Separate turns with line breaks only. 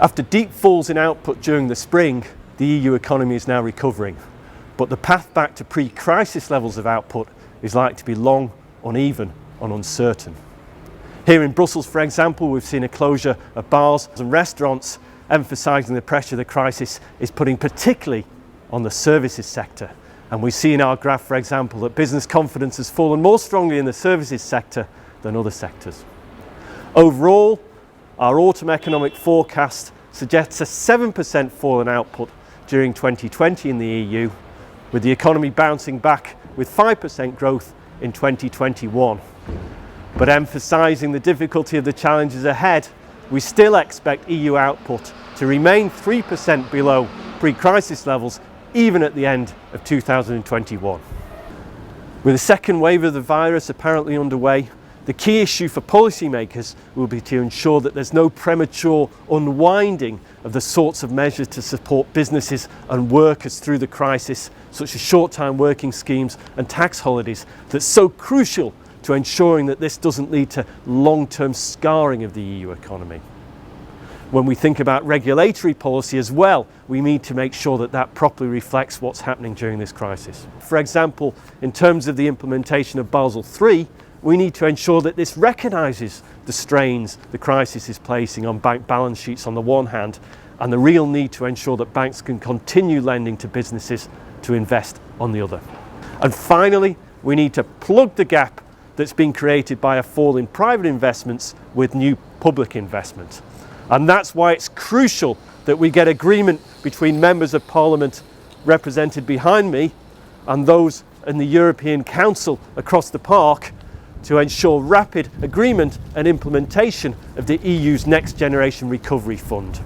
After deep falls in output during the spring, the EU economy is now recovering, but the path back to pre-crisis levels of output is likely to be long, uneven and uncertain. Here in Brussels, for example, we've seen a closure of bars and restaurants, emphasising the pressure the crisis is putting particularly on the services sector. And we see in our graph, for example, that business confidence has fallen more strongly in the services sector than other sectors. Overall, our autumn economic forecast suggests a 7% fall in output during 2020 in the EU, with the economy bouncing back with 5% growth in 2021. But emphasising the difficulty of the challenges ahead, we still expect EU output to remain 3% below pre-crisis levels even at the end of 2021. With the second wave of the virus apparently underway, the key issue for policymakers will be to ensure that there's no premature unwinding of the sorts of measures to support businesses and workers through the crisis, such as short-time working schemes and tax holidays, that's so crucial to ensuring that this doesn't lead to long-term scarring of the EU economy. When we think about regulatory policy as well, we need to make sure that that properly reflects what's happening during this crisis. For example, in terms of the implementation of Basel III, we need to ensure that this recognises the strains the crisis is placing on bank balance sheets on the one hand, and the real need to ensure that banks can continue lending to businesses to invest on the other. And finally, we need to plug the gap that's been created by a fall in private investments with new public investment. And that's why it's crucial that we get agreement between members of Parliament represented behind me and those in the European Council across the park to ensure rapid agreement and implementation of the EU's Next Generation Recovery Fund.